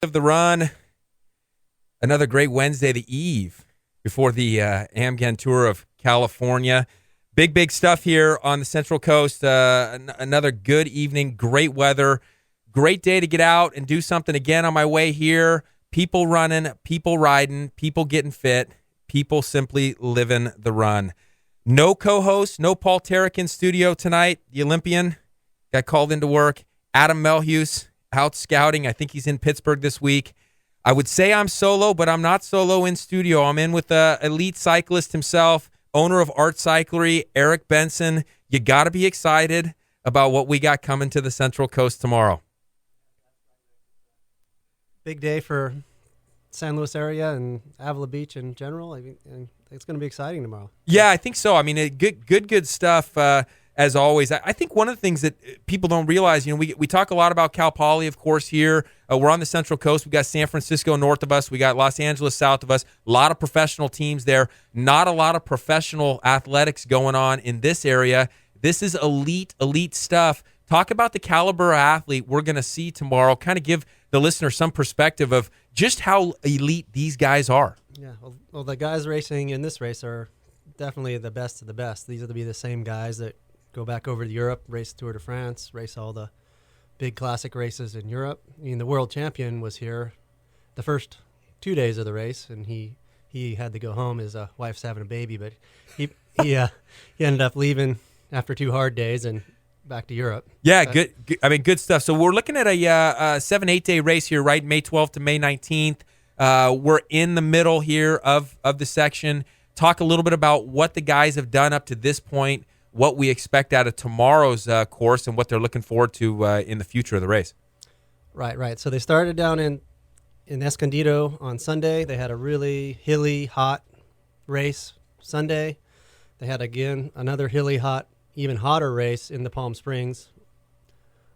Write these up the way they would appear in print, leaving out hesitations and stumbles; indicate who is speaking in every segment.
Speaker 1: Of the run, another great Wednesday, the eve before the AMGEN Tour of California. Big stuff here on the Central Coast. Another good evening, great weather, great day to get out and do something again on my way here. People running, people riding, people getting fit, people simply living the run. No co-host, no Paul Tarek in studio tonight. The Olympian got called into work. Adam Melhuse out scouting. I think he's in Pittsburgh this week. I would say I'm solo, but I'm not solo in studio. I'm in with the elite cyclist himself, owner of Art Cyclery, Eric Benson. You got to be excited about what we got coming to the Central Coast tomorrow.
Speaker 2: Big day for San Luis area and Avila Beach in general. I mean, it's going to be exciting tomorrow.
Speaker 1: Yeah, I think so. I mean, good stuff. As always, I think one of the things that people don't realize, we talk a lot about Cal Poly, of course, here. We're on the Central Coast. We got San Francisco north of us. We got Los Angeles south of us. A lot of professional teams there. Not a lot of professional athletics going on in this area. This is elite stuff. Talk about the caliber of athlete we're going to see tomorrow. Kind of give the listener some perspective of just how elite these guys are.
Speaker 2: Yeah, well, the guys racing in this race are definitely the best of the best. These are to be the same guys that go back over to Europe, race Tour de France, race all the big classic races in Europe. I mean, the world champion was here the first 2 days of the race, and he had to go home. His wife's having a baby, but he ended up leaving after 2 hard days and back to Europe.
Speaker 1: Yeah, good. I mean, good stuff. So we're looking at a 7-8 day race here, right? May 12th to May 19th. We're in the middle here of the section. Talk a little bit about what the guys have done up to this point, what we expect out of tomorrow's course, and what they're looking forward to in the future of the race.
Speaker 2: Right. So they started down in Escondido on Sunday. They had a really hilly, hot race Sunday. They had, again, another hilly, hot, even hotter race in the Palm Springs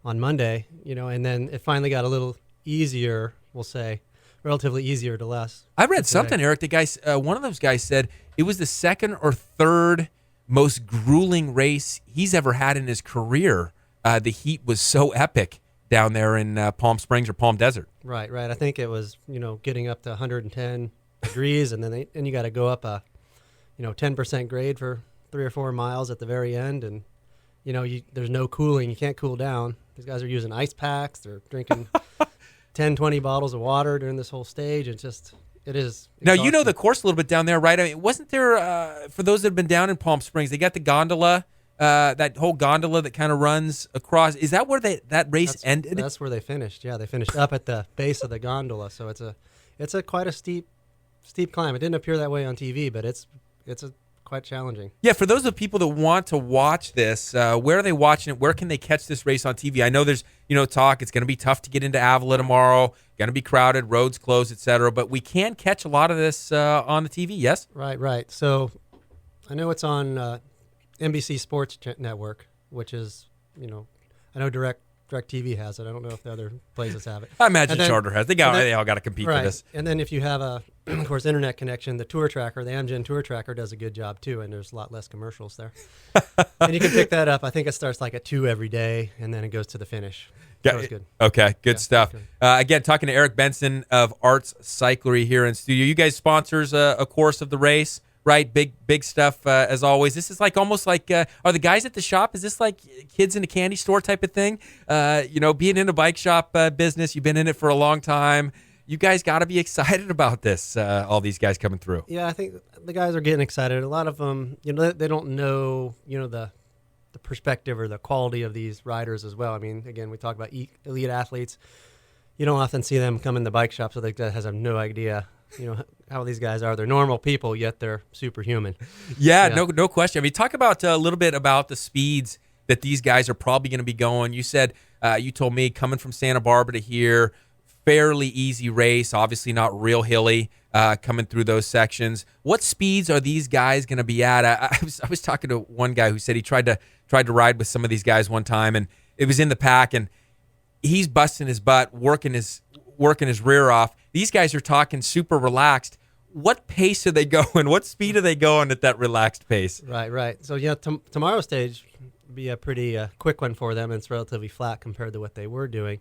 Speaker 2: on Monday, and then it finally got a little easier, we'll say, relatively easier to less.
Speaker 1: I read something, Eric. The guys, one of those guys said it was the second or third most grueling race he's ever had in his career. The heat was so epic down there in Palm Springs or Palm Desert.
Speaker 2: Right. I think it was, getting up to 110 degrees, and then you got to go up a, 10% grade for 3 or 4 miles at the very end, and there's no cooling. You can't cool down. These guys are using ice packs. They're drinking 10, 20 bottles of water during this whole stage. It is.
Speaker 1: Now, you know the course a little bit down there, right? I mean, wasn't there, for those that have been down in Palm Springs, they got the gondola, that whole gondola that kind of runs across. Is that where that race ended?
Speaker 2: That's where they finished. Yeah, they finished up at the base of the gondola. So it's a quite a steep climb. It didn't appear that way on TV, but it's quite challenging.
Speaker 1: Yeah, for those of the people that want to watch this, where are they watching it? Where can they catch this race on TV? I know there's, talk. It's going to be tough to get into Avila tomorrow. Going to be crowded, roads closed, etc. But we can catch a lot of this on the TV, yes?
Speaker 2: Right. So I know it's on NBC Sports Network, which is, I know DirecTV has it. I don't know if the other places have it.
Speaker 1: I imagine Charter has. They all got to compete for this.
Speaker 2: And then if you have of course, internet connection, the Tour Tracker, the AMGEN Tour Tracker does a good job too, and there's a lot less commercials there. And you can pick that up. I think it starts like at 2 every day, and then it goes to the finish. So it's good.
Speaker 1: Okay, good stuff. Good. Again, talking to Eric Benson of Arts Cyclery here in studio. You guys sponsors a course of the race, right? Big stuff as always. This is like almost like are the guys at the shop? Is this like kids in a candy store type of thing? Being in a bike shop business, you've been in it for a long time. You guys got to be excited about this. All these guys coming through.
Speaker 2: Yeah, I think the guys are getting excited. A lot of them, they don't know, the perspective or the quality of these riders as well. I mean, again, we talk about elite athletes. You don't often see them come in the bike shop, so the guy has no idea, how these guys are. They're normal people, yet they're superhuman.
Speaker 1: Yeah. No question. I mean, talk about a little bit about the speeds that these guys are probably going to be going. You said, you told me coming from Santa Barbara to here, fairly easy race, obviously not real hilly, coming through those sections. What speeds are these guys going to be at? I was talking to one guy who said he tried to ride with some of these guys one time, and it was in the pack, and he's busting his butt, working his rear off. These guys are talking super relaxed. What pace are they going? What speed are they going at that relaxed pace?
Speaker 2: Right. So, tomorrow's stage will be a pretty quick one for them. It's relatively flat compared to what they were doing.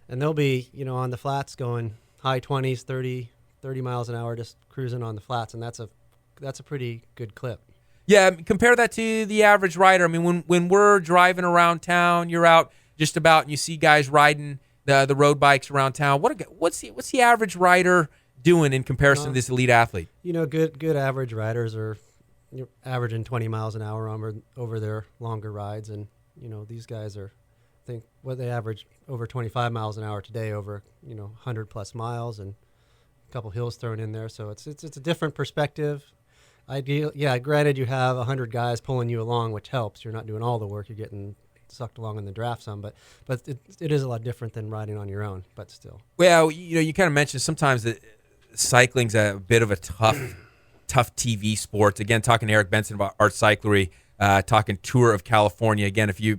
Speaker 2: And they'll be, on the flats going high 20s, 30 miles an hour, just cruising on the flats, and that's a pretty good clip.
Speaker 1: Yeah, compare that to the average rider. I mean, when we're driving around town, you're out just about, and you see guys riding the road bikes around town. What's the average rider doing in comparison to this elite athlete?
Speaker 2: Good average riders are averaging 20 miles an hour over their longer rides, and these guys are, I think, what they average over 25 miles an hour today, over 100 plus miles, and a couple hills thrown in there. So it's a different perspective. Granted, you have 100 guys pulling you along, which helps. You're not doing all the work. You're getting sucked along in the draft some, but it is a lot different than riding on your own, but still.
Speaker 1: Well, you kind of mentioned sometimes that cycling's a bit of a tough TV sport. Again, talking to Eric Benson about Art Cyclery, talking Tour of California. Again, if you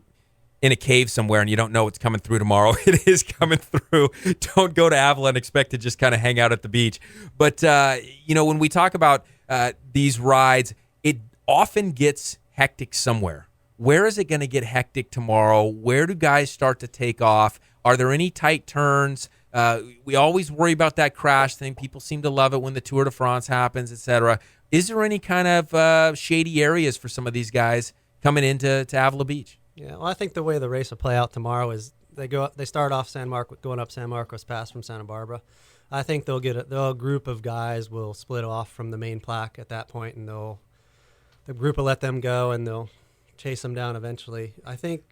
Speaker 1: in a cave somewhere and you don't know what's coming through tomorrow, it is coming through. Don't go to Avila and expect to just kind of hang out at the beach. But, when we talk about these rides, it often gets hectic somewhere. Where is it going to get hectic tomorrow? Where do guys start to take off? Are there any tight turns? We always worry about that crash thing. People seem to love it when the Tour de France happens, etc. Is there any kind of shady areas for some of these guys coming into Avila Beach?
Speaker 2: Yeah, well, I think the way the race will play out tomorrow is they start off going up San Marcos Pass from Santa Barbara. I think they'll get a group of guys will split off from the main plaque at that point, and the group will let them go, and they'll chase them down eventually. I think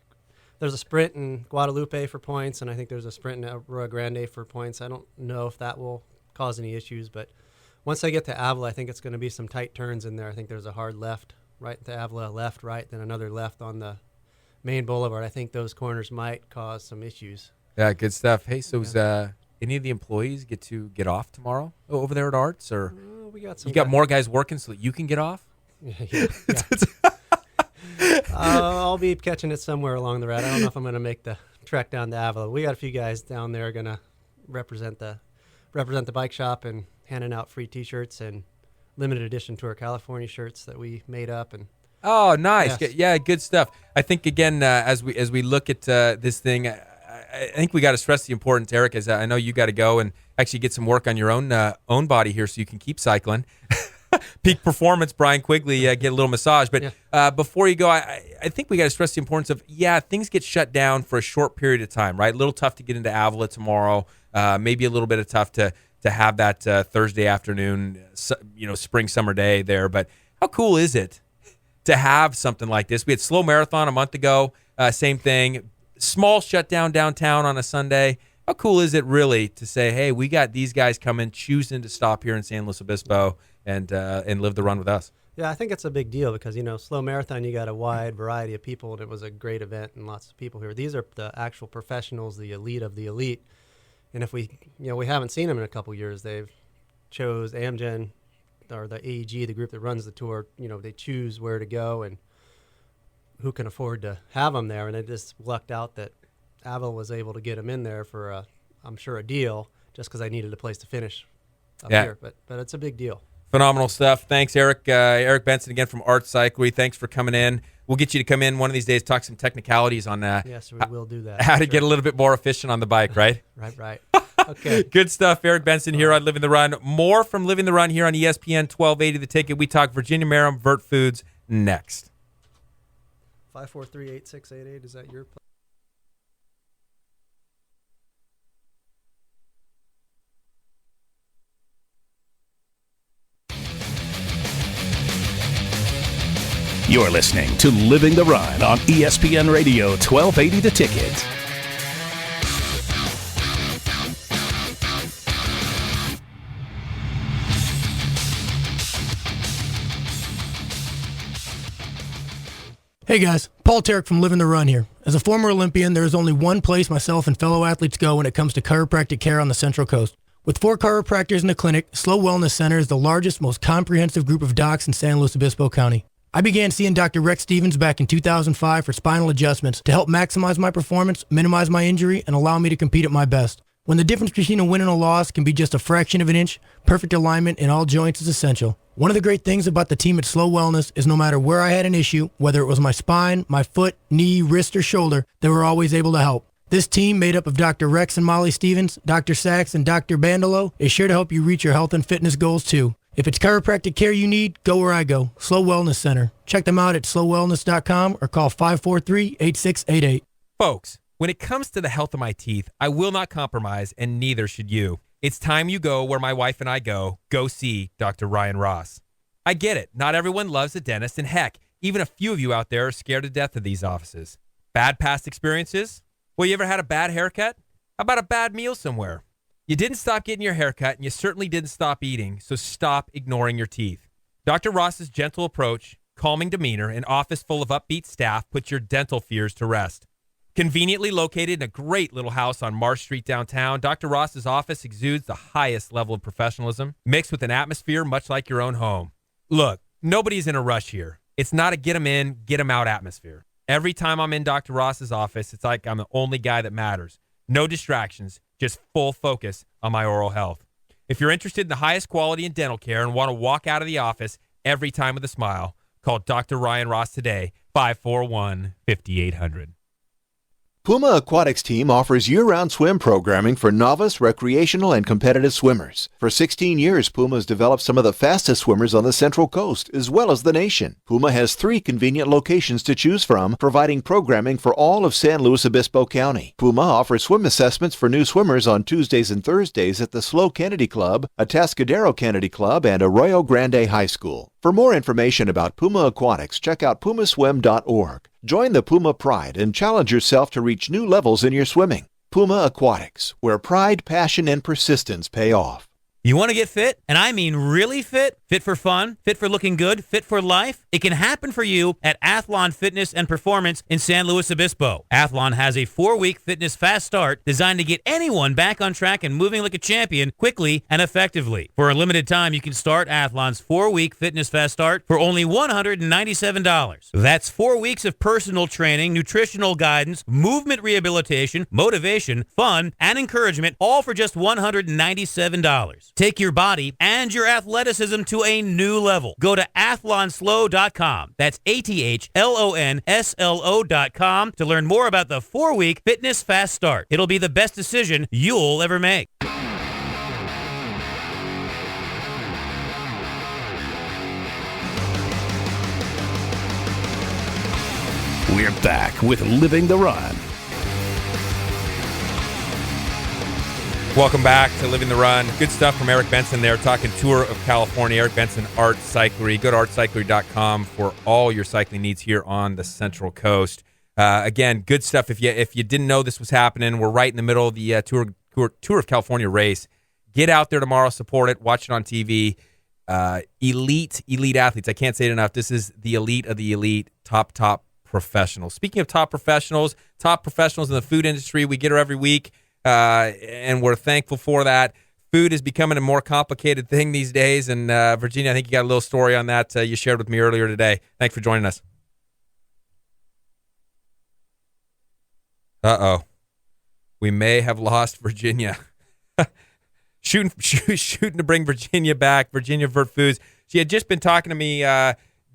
Speaker 2: there's a sprint in Guadalupe for points, and I think there's a sprint in Arroyo Grande for points. I don't know if that will cause any issues, but once they get to Avila, I think it's going to be some tight turns in there. I think there's a hard left right to Avila, left, right, then another left on the main boulevard. I think those corners might cause some issues.
Speaker 1: Yeah, good stuff. Hey, so is any of the employees get off tomorrow over there at Arts, or
Speaker 2: we got some?
Speaker 1: You got more guys working so that you can get off?
Speaker 2: Yeah. I'll be catching it somewhere along the route. I don't know if I'm going to make the trek down to Avila. We got a few guys down there going to represent the bike shop and handing out free T-shirts and limited edition Tour California shirts that we made up. And
Speaker 1: oh, nice.
Speaker 2: Yes.
Speaker 1: Yeah, good stuff. I think, again, as we look at this thing, I think we got to stress the importance, Eric, as I know you got to go and actually get some work on your own body here so you can keep cycling. Peak performance, Brian Quigley, get a little massage. But before you go, I think we got to stress the importance of, things get shut down for a short period of time, right? A little tough to get into Avila tomorrow. Maybe a little bit of tough to have that Thursday afternoon, spring, summer day there. But how cool is it to have something like this? We had Slow Marathon a month ago, same thing. Small shutdown downtown on a Sunday. How cool is it really to say, hey, we got these guys coming, choosing to stop here in San Luis Obispo and live the run with us?
Speaker 2: Yeah, I think it's a big deal because, Slow Marathon, you got a wide variety of people, and it was a great event and lots of people here. These are the actual professionals, the elite of the elite. And if we haven't seen them in a couple years, they've chose AMGEN or the AEG, the group that runs the tour, they choose where to go and who can afford to have them there. And it just lucked out that Avila was able to get them in there for, I'm sure, a deal just because I needed a place to finish up here. But it's a big deal.
Speaker 1: Phenomenal stuff. Thanks, Eric. Eric Benson again from Art Cyclery. Thanks for coming in. We'll get you to come in one of these days, talk some technicalities on
Speaker 2: yes, we will do that.
Speaker 1: How to get a little bit more efficient on the bike, right?
Speaker 2: Right. Okay.
Speaker 1: Good stuff. Eric Benson here on Living the Run. More from Living the Run here on ESPN 1280 The Ticket. We talk Virginia Marum Vert Foods next.
Speaker 2: 543-8688, is that your plan?
Speaker 3: You're listening to Living the Run on ESPN Radio 1280 The Ticket.
Speaker 4: Hey guys, Paul Terrick from Living the Run here. As a former Olympian, there is only one place myself and fellow athletes go when it comes to chiropractic care on the Central Coast. With 4 chiropractors in the clinic, Slow Wellness Center is the largest, most comprehensive group of docs in San Luis Obispo County. I began seeing Dr. Rex Stevens back in 2005 for spinal adjustments to help maximize my performance, minimize my injury, and allow me to compete at my best. When the difference between a win and a loss can be just a fraction of an inch, perfect alignment in all joints is essential. One of the great things about the team at Slow Wellness is no matter where I had an issue, whether it was my spine, my foot, knee, wrist, or shoulder, they were always able to help. This team, made up of Dr. Rex and Molly Stevens, Dr. Sachs, and Dr. Bandolo, is sure to help you reach your health and fitness goals too. If it's chiropractic care you need, go where I go, Slow Wellness Center. Check them out at slowwellness.com or call 543-8688.
Speaker 1: Folks, when it comes to the health of my teeth, I will not compromise, and neither should you. It's time you go where my wife and I go. Go see Dr. Ryan Ross. I get it. Not everyone loves a dentist, and heck, even a few of you out there are scared to death of these offices. Bad past experiences? Well, you ever had a bad haircut? How about a bad meal somewhere? You didn't stop getting your haircut, and you certainly didn't stop eating, so stop ignoring your teeth. Dr. Ross's gentle approach, calming demeanor, and office full of upbeat staff puts your dental fears to rest. Conveniently located in a great little house on Marsh Street downtown, Dr. Ross's office exudes the highest level of professionalism, mixed with an atmosphere much like your own home. Look, nobody's in a rush here. It's not a get 'em in, get 'em out atmosphere. Every time I'm in Dr. Ross's office, it's like I'm the only guy that matters. No distractions, just full focus on my oral health. If you're interested in the highest quality in dental care and want to walk out of the office every time with a smile, call Dr. Ryan Ross today, 541-5800.
Speaker 5: Puma Aquatics team offers year-round swim programming for novice, recreational, and competitive swimmers. For 16 years, Puma has developed some of the fastest swimmers on the Central Coast, as well as the nation. Puma has 3 convenient locations to choose from, providing programming for all of San Luis Obispo County. Puma offers swim assessments for new swimmers on Tuesdays and Thursdays at the SLO Kennedy Club, Atascadero Kennedy Club, and Arroyo Grande High School. For more information about Puma Aquatics, check out pumaswim.org. Join the Puma Pride and challenge yourself to reach new levels in your swimming. Puma Aquatics, where pride, passion, and persistence pay off.
Speaker 6: You want to get fit? And I mean really fit? Fit for fun? Fit for looking good? Fit for life? It can happen for you at Athlon Fitness and Performance in San Luis Obispo. Athlon has a 4-week fitness fast start designed to get anyone back on track and moving like a champion quickly and effectively. For a limited time, you can start Athlon's 4-week fitness fast start for only $197. That's 4 weeks of personal training, nutritional guidance, movement rehabilitation, motivation, fun, and encouragement, all for just $197. Take your body and your athleticism to a new level. Go to athlonslo.com. That's ATHLONSLO.com to learn more about the 4-week fitness fast start. It'll be the best decision you'll ever make.
Speaker 3: We're back with Living the Run.
Speaker 1: Welcome back to Living the Run. Good stuff from Eric Benson there, talking Tour of California. Eric Benson, Art Cyclery. Go to artcyclery.com for all your cycling needs here on the Central Coast. Again, good stuff. If you didn't know this was happening, we're right in the middle of the Tour of California race. Get out there tomorrow, support it, watch it on TV. Elite athletes. I can't say it enough. This is the elite of the elite, top professionals. Speaking of top professionals in the food industry, we get her every week. And we're thankful for that. Food is becoming a more complicated thing these days. And Virginia, I think you got a little story on that you shared with me earlier today. Thanks for joining us. Uh-oh. We may have lost Virginia. shooting to bring Virginia back. Virginia Vert Foods. She had just been talking to me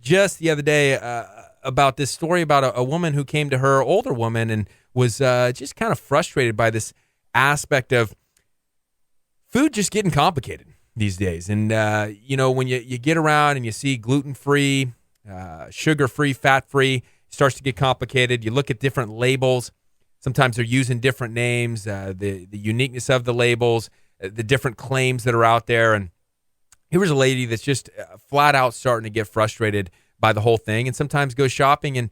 Speaker 1: just the other day about this story about a woman who came to her, older woman, and was just kind of frustrated by this aspect of food just getting complicated these days. And, when you get around and you see gluten-free, sugar-free, fat-free, it starts to get complicated. You look at different labels. Sometimes they're using different names, the uniqueness of the labels, the different claims that are out there. And here was a lady that's just flat out starting to get frustrated by the whole thing, and sometimes goes shopping and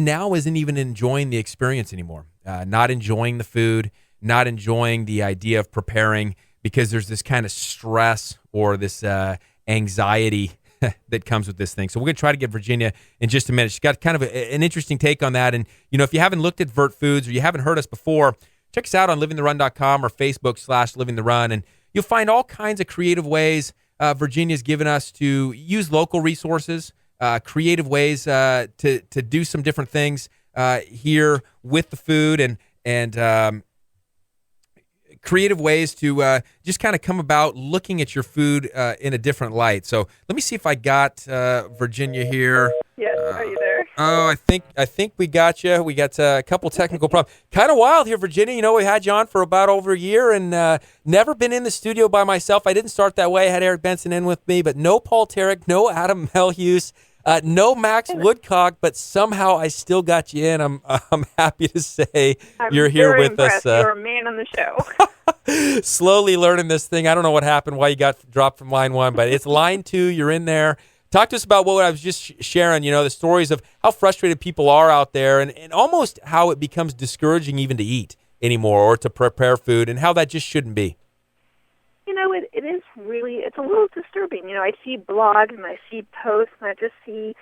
Speaker 1: now isn't even enjoying the experience anymore. Not enjoying the food, not enjoying the idea of preparing, because there's this kind of stress or this anxiety that comes with this thing. So we're going to try to get Virginia in just a minute. She's got kind of an interesting take on that. And, if you haven't looked at Vert Foods or you haven't heard us before, check us out on livingtherun.com or Facebook/livingtherun. And you'll find all kinds of creative ways Virginia's given us to use local resources, creative ways to do some different things here with the food and creative ways to just kind of come about looking at your food in a different light. So let me see if I got Virginia here.
Speaker 7: Yes, are you there?
Speaker 1: Oh, I think we got you. We got a couple technical problems. Kind of wild here, Virginia. You know, we had you on for about over a year and never been in the studio by myself. I didn't start that way. I had Eric Benson in with me, but no Paul Tarek, no Adam Melhuse, no Max Woodcock, but somehow I still got you in. I'm happy to say you're here
Speaker 7: very
Speaker 1: with
Speaker 7: impressed.
Speaker 1: us.
Speaker 7: You're a man on the show.
Speaker 1: Slowly learning this thing. I don't know what happened, why you got dropped from line 1, but it's line 2. You're in there. Talk to us about what I was just sharing, you know, the stories of how frustrated people are out there and almost how it becomes discouraging even to eat anymore or to prepare food and how that just shouldn't be.
Speaker 7: You know, it is really, it's a little disturbing. You know, I see blogs and I see posts and I just see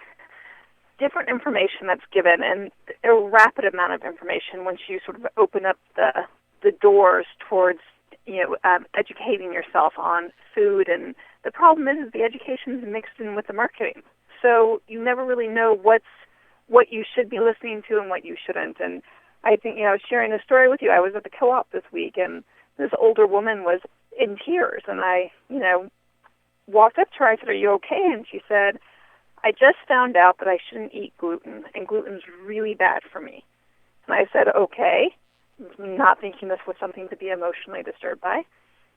Speaker 7: different information that's given and a rapid amount of information once you sort of open up the doors towards, you know, educating yourself on food. And the problem is the education is mixed in with the marketing. So you never really know what you should be listening to and what you shouldn't. And I think, you know, sharing a story with you, I was at the co-op this week and this older woman was in tears. And I, you know, walked up to her. I said, "Are you okay?" And she said, "I just found out that I shouldn't eat gluten, and gluten's really bad for me." And I said, "Okay," not thinking this was something to be emotionally disturbed by.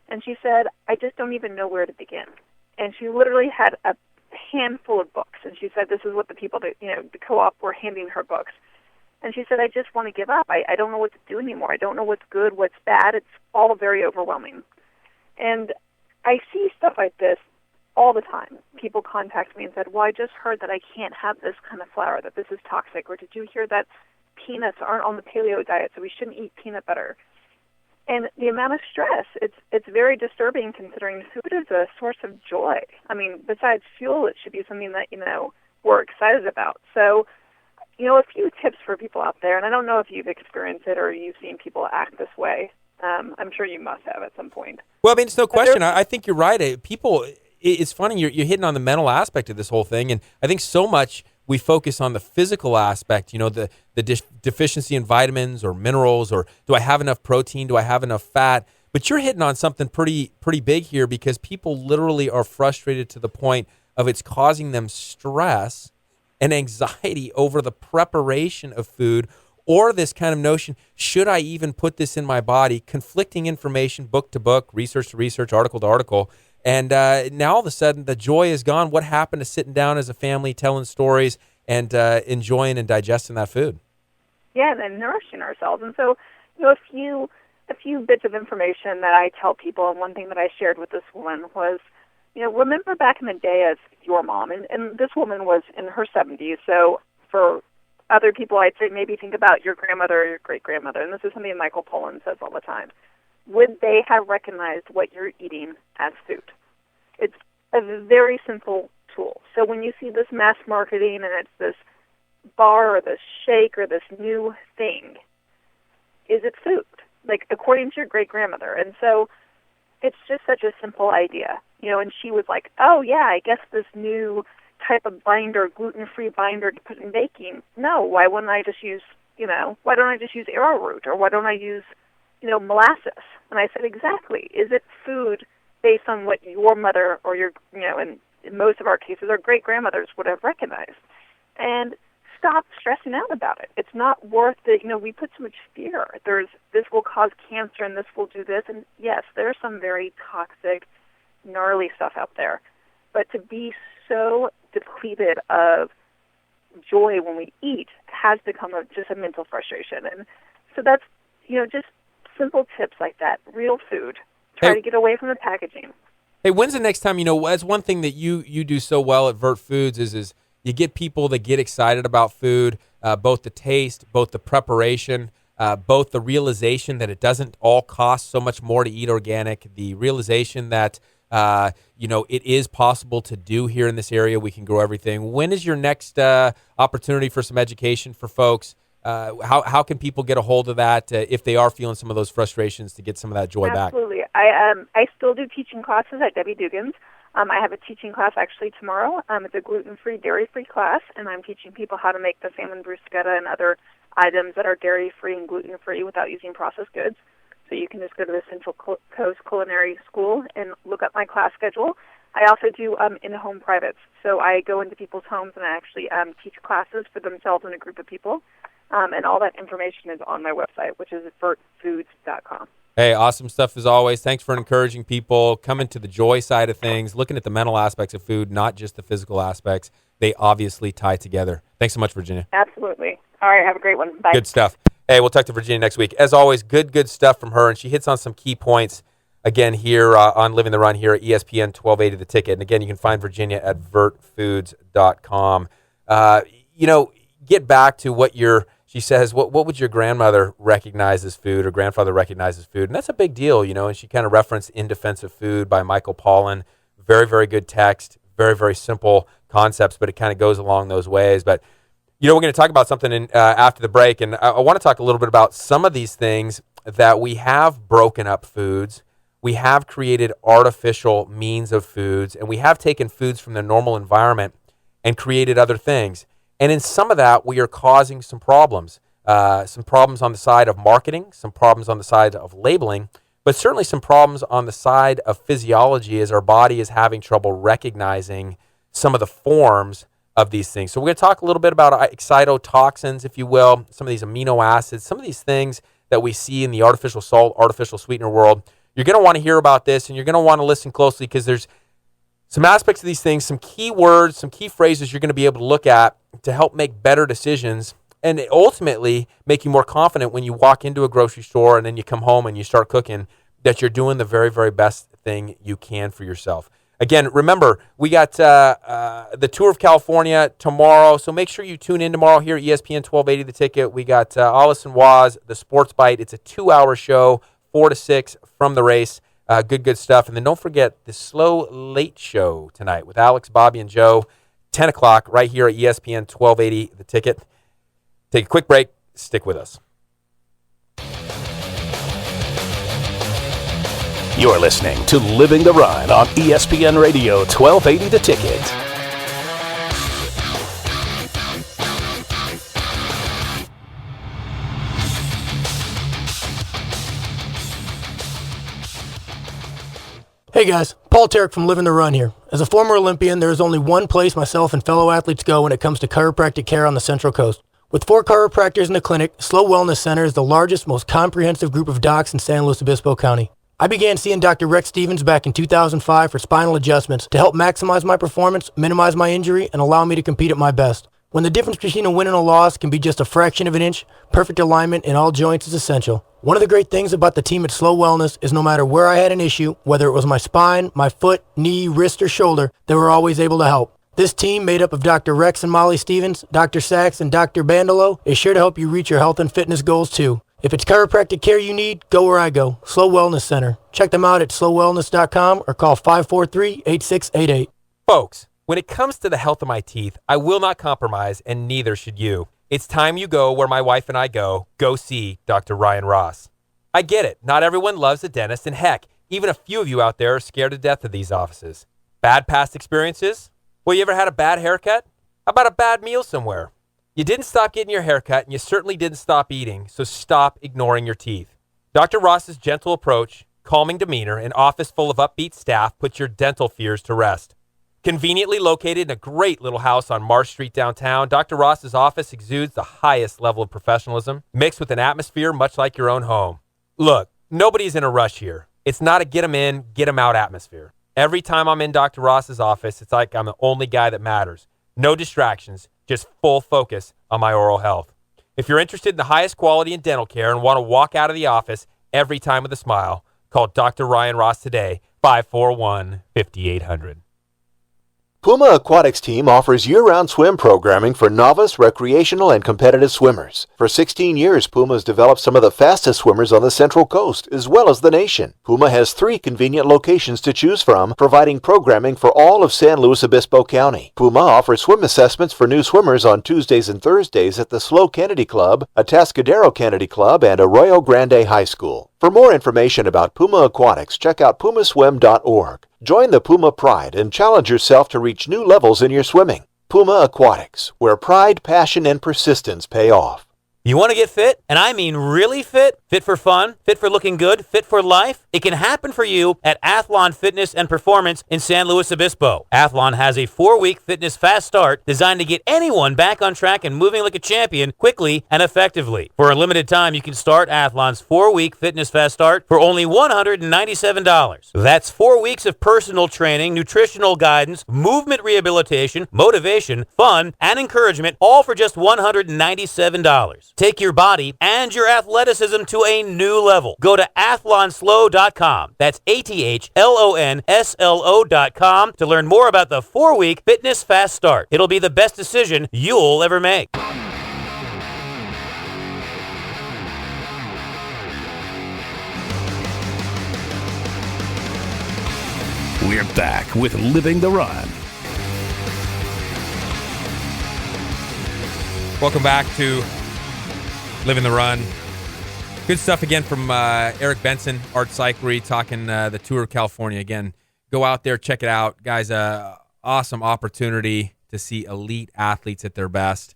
Speaker 7: And she said, "I just don't even know where to begin." And she literally had a handful of books. And she said, this is what the people that, you know, the co-op were handing her books. And she said, "I just want to give up. I don't know what to do anymore. I don't know what's good, what's bad. It's all very overwhelming." And I see stuff like this all the time. People contact me and said, "Well, I just heard that I can't have this kind of flour, that this is toxic. Or did you hear that peanuts aren't on the paleo diet, so we shouldn't eat peanut butter?" And the amount of stress, it's very disturbing considering food is a source of joy. I mean, besides fuel, it should be something that, you know, we're excited about. So, you know, a few tips for people out there, and I don't know if you've experienced it or you've seen people act this way. I'm sure you must have at some point.
Speaker 1: Well, I mean, it's no question. I think you're right. People, it's funny, you're hitting on the mental aspect of this whole thing, and I think so much we focus on the physical aspect, you know, the deficiency in vitamins or minerals, or do I have enough protein? Do I have enough fat? But you're hitting on something pretty big here because people literally are frustrated to the point of it's causing them stress and anxiety over the preparation of food or this kind of notion, should I even put this in my body? Conflicting information, book to book, research to research, article to article. And now all of a sudden the joy is gone. What happened to sitting down as a family, telling stories, and enjoying and digesting that food?
Speaker 7: Yeah, and nourishing ourselves. And so, you know, a few bits of information that I tell people, and one thing that I shared with this woman was, you know, remember back in the day as your mom, and this woman was in her 70s, so for other people I'd say maybe think about your grandmother or your great-grandmother, and this is something Michael Pollan says all the time. Would they have recognized what you're eating as food? It's a very simple tool. So when you see this mass marketing and it's this bar or this shake or this new thing, is it food? Like, according to your great-grandmother. And so it's just such a simple idea, you know, and she was like, "Oh, yeah, I guess this new type of binder, gluten-free binder to put in baking. No, why wouldn't I just use, you know, why don't I just use arrowroot, or why don't I use, you know, molasses?" And I said, exactly. Is it food based on what your mother or your, you know, and in most of our cases, our great-grandmothers would have recognized? And stop stressing out about it. It's not worth it. You know, we put so much fear. This will cause cancer and this will do this. And yes, there's some very toxic, gnarly stuff out there. But to be so depleted of joy when we eat has become just a mental frustration. And so that's, you know, just simple tips like that. Real food. Try to get away from the packaging.
Speaker 1: Hey, when's the next time, you know, that's one thing that you do so well at Vert Foods is you get people that get excited about food, both the taste, both the preparation, both the realization that it doesn't all cost so much more to eat organic, the realization that, you know, it is possible to do here in this area. We can grow everything. When is your next opportunity for some education for folks? How can people get a hold of that if they are feeling some of those frustrations to get some of that joy back?
Speaker 7: Absolutely. I still do teaching classes at Debbie Dugan's. I have a teaching class actually tomorrow. It's a gluten-free, dairy-free class, and I'm teaching people how to make the salmon bruschetta and other items that are dairy-free and gluten-free without using processed goods. So you can just go to the Central Coast Culinary School and look up my class schedule. I also do in-home privates. So I go into people's homes and I actually teach classes for themselves and a group of people. And all that information is on my website, which is vertfoods.com.
Speaker 1: Hey, awesome stuff as always. Thanks for encouraging people, coming to the joy side of things, looking at the mental aspects of food, not just the physical aspects. They obviously tie together. Thanks so much, Virginia.
Speaker 7: Absolutely. All right, have a great one. Bye.
Speaker 1: Good stuff. Hey, we'll talk to Virginia next week. As always, good stuff from her, and she hits on some key points, again, here on Living the Run here at ESPN 1280 The Ticket. And again, you can find Virginia at vertfoods.com. Get back to what she says, what would your grandmother recognize as food or grandfather recognize as food? And that's a big deal, and she kind of referenced In Defense of Food by Michael Pollan. Very, very good text, very, very simple concepts, but it kind of goes along those ways. But, we're going to talk about something after the break, and I want to talk a little bit about some of these things that we have broken up foods. We have created artificial means of foods, and we have taken foods from their normal environment and created other things. And in some of that, we are causing some problems on the side of marketing, some problems on the side of labeling, but certainly some problems on the side of physiology as our body is having trouble recognizing some of the forms of these things. So we're going to talk a little bit about excitotoxins, if you will, some of these amino acids, some of these things that we see in the artificial salt, artificial sweetener world. You're going to want to hear about this, and you're going to want to listen closely because there's some aspects of these things, some key words, some key phrases you're going to be able to look at to help make better decisions and ultimately make you more confident when you walk into a grocery store and then you come home and you start cooking that you're doing the very, very best thing you can for yourself. Again, remember, we got the Tour of California tomorrow, so make sure you tune in tomorrow here at ESPN 1280 The Ticket. We got Allison Waz, the Sports Bite. It's a 2-hour show, 4 to 6 from the race. Good stuff. And then don't forget the Slow Late Show tonight with Alex, Bobby, and Joe, 10 o'clock right here at ESPN 1280 The Ticket. Take a quick break. Stick with us.
Speaker 3: You're listening to Living the Run on ESPN Radio 1280 The Ticket.
Speaker 4: Hey guys, Paul Terrick from Living the Run here. As a former Olympian, there is only one place myself and fellow athletes go when it comes to chiropractic care on the Central Coast. With 4 chiropractors in the clinic, Slow Wellness Center is the largest, most comprehensive group of docs in San Luis Obispo County. I began seeing Dr. Rex Stevens back in 2005 for spinal adjustments to help maximize my performance, minimize my injury, and allow me to compete at my best. When the difference between a win and a loss can be just a fraction of an inch, perfect alignment in all joints is essential. One of the great things about the team at Slow Wellness is no matter where I had an issue, whether it was my spine, my foot, knee, wrist, or shoulder, they were always able to help. This team, made up of Dr. Rex and Molly Stevens, Dr. Sachs, and Dr. Bandolo, is sure to help you reach your health and fitness goals too. If it's chiropractic care you need, go where I go, Slow Wellness Center. Check them out at slowwellness.com or call 543-8688.
Speaker 1: Folks, when it comes to the health of my teeth, I will not compromise, and neither should you. It's time you go where my wife and I go. Go see Dr. Ryan Ross. I get it. Not everyone loves a dentist, and heck, even a few of you out there are scared to death of these offices. Bad past experiences? Well, you ever had a bad haircut? How about a bad meal somewhere? You didn't stop getting your haircut, and you certainly didn't stop eating, so stop ignoring your teeth. Dr. Ross's gentle approach, calming demeanor, and office full of upbeat staff put your dental fears to rest. Conveniently located in a great little house on Marsh Street downtown, Dr. Ross's office exudes the highest level of professionalism, mixed with an atmosphere much like your own home. Look, nobody's in a rush here. It's not a get 'em in, get 'em out atmosphere. Every time I'm in Dr. Ross's office, it's like I'm the only guy that matters. No distractions, just full focus on my oral health. If you're interested in the highest quality in dental care and want to walk out of the office every time with a smile, call Dr. Ryan Ross today, 541-5800.
Speaker 5: Puma Aquatics team offers year-round swim programming for novice, recreational, and competitive swimmers. For 16 years, Puma has developed some of the fastest swimmers on the Central Coast, as well as the nation. Puma has 3 convenient locations to choose from, providing programming for all of San Luis Obispo County. Puma offers swim assessments for new swimmers on Tuesdays and Thursdays at the Slow Kennedy Club, Atascadero Kennedy Club, and Arroyo Grande High School. For more information about Puma Aquatics, check out pumaswim.org. Join the Puma Pride and challenge yourself to reach new levels in your swimming. Puma Aquatics, where pride, passion, and persistence pay off.
Speaker 6: You want to get fit? And I mean really fit? Fit for fun? Fit for looking good? Fit for life? It can happen for you at Athlon Fitness and Performance in San Luis Obispo. Athlon has a 4-week fitness fast start designed to get anyone back on track and moving like a champion quickly and effectively. For a limited time, you can start Athlon's 4-week fitness fast start for only $197. That's 4 weeks of personal training, nutritional guidance, movement rehabilitation, motivation, fun, and encouragement, all for just $197. Take your body and your athleticism to a new level. Go to athlonslow.com. That's ATHLONSLO.com to learn more about the 4-week fitness fast start. It'll be the best decision you'll ever make.
Speaker 3: We're back with Living the Run.
Speaker 1: Welcome back to Living the Run. Good stuff again from Eric Benson, Art Cyclery, talking the Tour of California. Again, go out there, check it out. Guys, awesome opportunity to see elite athletes at their best.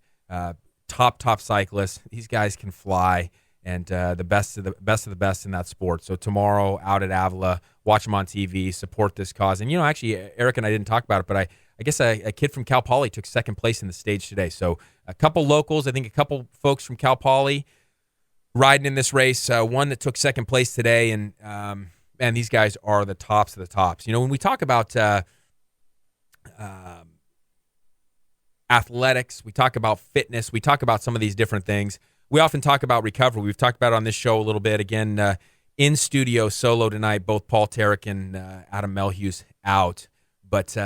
Speaker 1: Top cyclists. These guys can fly, and the best of the best in that sport. So tomorrow out at Avila, watch them on TV, support this cause. And, actually, Eric and I didn't talk about it, but I guess a kid from Cal Poly took second place in the stage today. So a couple locals, I think a couple folks from Cal Poly riding in this race. One that took second place today, and these guys are the tops of the tops. When we talk about athletics, we talk about fitness, we talk about some of these different things. We often talk about recovery. We've talked about it on this show a little bit. Again, in studio solo tonight, both Paul Tarek and Adam Melhuse out. But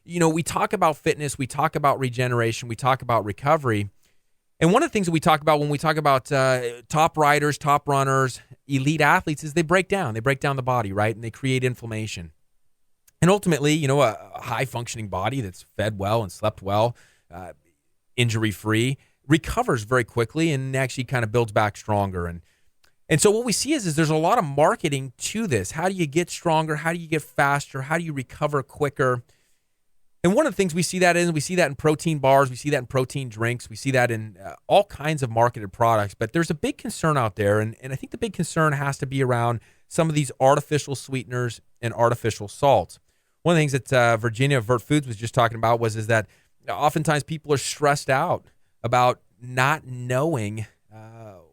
Speaker 1: we talk about fitness, we talk about regeneration, we talk about recovery. And one of the things that we talk about when we talk about top riders, top runners, elite athletes is they break down. They break down the body, right? And they create inflammation. And ultimately, a high-functioning body that's fed well and slept well, injury-free, recovers very quickly and actually kind of builds back stronger. And so what we see is there's a lot of marketing to this. How do you get stronger? How do you get faster? How do you recover quicker? And one of the things we see that in protein bars, we see that in protein drinks, we see that in all kinds of marketed products. But there's a big concern out there, and I think the big concern has to be around some of these artificial sweeteners and artificial salts. One of the things that Virginia of Vert Foods was just talking about is that oftentimes people are stressed out about not knowing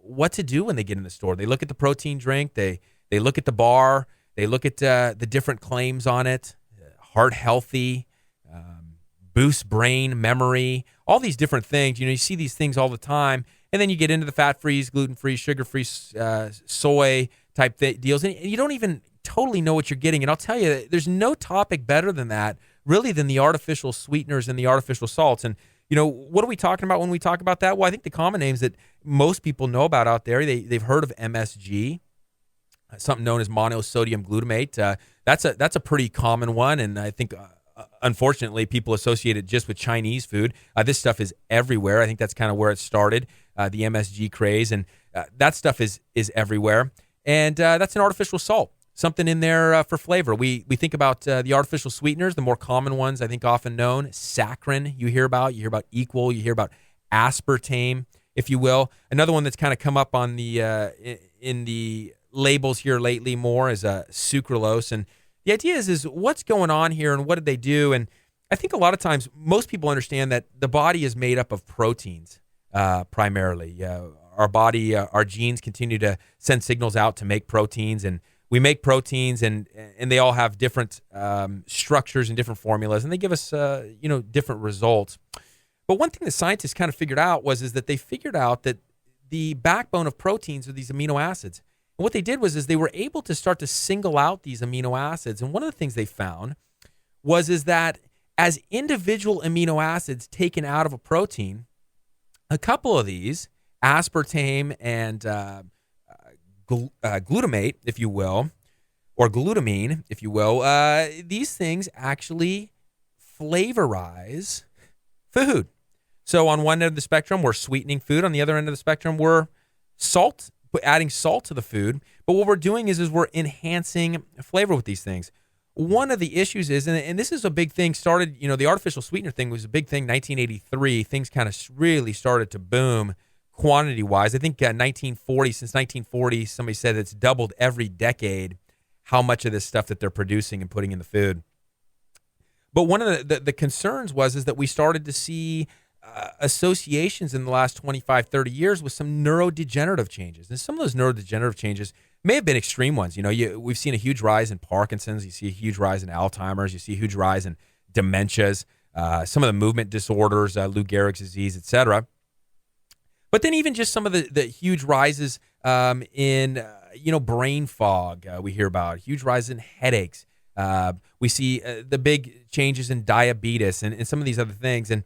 Speaker 1: what to do when they get in the store. They look at the protein drink, they look at the bar, they look at the different claims on it, heart healthy, boost brain memory, all these different things. You see these things all the time, and then you get into the fat-free, gluten-free, sugar-free, soy type deals, and you don't even totally know what you're getting. And I'll tell you, there's no topic better than that, really, than the artificial sweeteners and the artificial salts. And what are we talking about when we talk about that? Well, I think the common names that most people know about out there, they've heard of MSG, something known as monosodium glutamate. That's a pretty common one, and I think unfortunately people associate it just with Chinese food. This stuff is everywhere. I think that's kind of where it started, the MSG craze, and that stuff is everywhere. And that's an artificial salt, something in there for flavor. We think about the artificial sweeteners, the more common ones, I think often known. Saccharin, you hear about Equal, you hear about aspartame, if you will. Another one that's kind of come up on the in the labels here lately more is sucralose. And the idea is what's going on here and what did they do? And I think a lot of times most people understand that the body is made up of proteins primarily. Our body, our genes continue to send signals out to make proteins, and we make proteins, and they all have different structures and different formulas, and they give us different results. But one thing the scientists kind of figured out is that they figured out that the backbone of proteins are these amino acids. And what they did is they were able to start to single out these amino acids. And one of the things they found is that as individual amino acids taken out of a protein, a couple of these, aspartame and glutamate, if you will, or glutamine, if you will, these things actually flavorize food. So on one end of the spectrum, we're sweetening food. On the other end of the spectrum, we're adding salt to the food. But what we're doing is we're enhancing flavor with these things. One of the issues is, and this is a big thing, started, the artificial sweetener thing was a big thing, 1983. Things kind of really started to boom quantity-wise. I think 1940, since 1940, somebody said it's doubled every decade how much of this stuff that they're producing and putting in the food. But one of the concerns is that we started to see associations in the last 25, 30 years with some neurodegenerative changes. And some of those neurodegenerative changes may have been extreme ones. We've seen a huge rise in Parkinson's. You see a huge rise in Alzheimer's. You see a huge rise in dementias, some of the movement disorders, Lou Gehrig's disease, et cetera. But then even just some of the huge rises in, brain fog we hear about, huge rise in headaches. We see the big changes in diabetes and some of these other things. And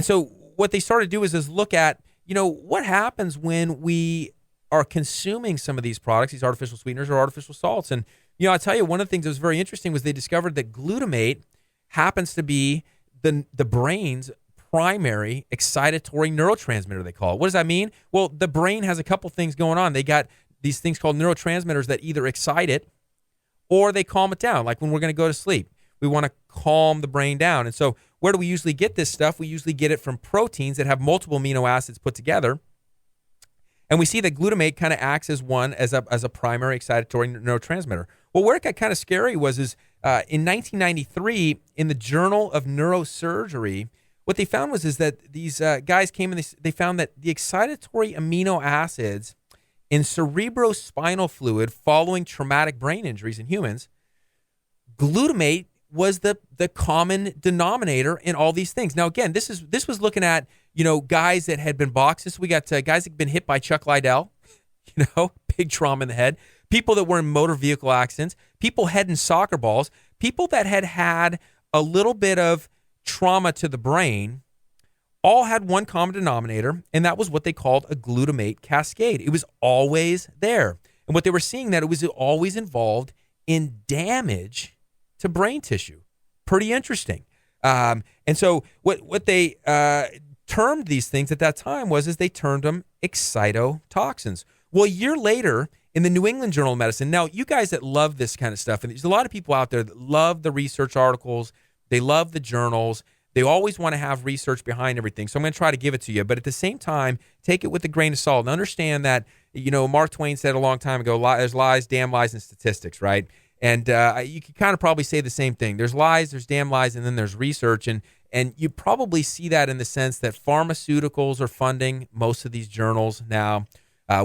Speaker 1: so what they started to do is look at, what happens when we are consuming some of these products, these artificial sweeteners or artificial salts. And, I'll tell you, one of the things that was very interesting was they discovered that glutamate happens to be the brain's primary excitatory neurotransmitter, they call it. What does that mean? Well, the brain has a couple things going on. They got these things called neurotransmitters that either excite it or they calm it down. Like when we're going to go to sleep, we want to calm the brain down. And so where do we usually get this stuff? We usually get it from proteins that have multiple amino acids put together. And we see that glutamate kind of acts as a primary excitatory neurotransmitter. Well, where it got kind of scary was in 1993 in the Journal of Neurosurgery, what they found was that these guys came and they found that the excitatory amino acids in cerebrospinal fluid following traumatic brain injuries in humans, glutamate was the common denominator in all these things. Now, again, this was looking at, guys that had been boxed. So we got guys that had been hit by Chuck Liddell, big trauma in the head, people that were in motor vehicle accidents, people heading soccer balls, people that had a little bit of trauma to the brain, all had one common denominator, and that was what they called a glutamate cascade. It was always there. And what they were seeing, that it was always involved in damage to brain tissue. Pretty interesting. And so what they termed these things at that time is they termed them excitotoxins. Well, a year later, in the New England Journal of Medicine, now you guys that love this kind of stuff, and there's a lot of people out there that love the research articles, they love the journals, they always want to have research behind everything. So I'm going to try to give it to you. But at the same time, take it with a grain of salt and understand that, Mark Twain said a long time ago, there's lies, damn lies, and statistics, right? And you can kind of probably say the same thing. There's lies, there's damn lies, and then there's research. And you probably see that in the sense that pharmaceuticals are funding most of these journals now.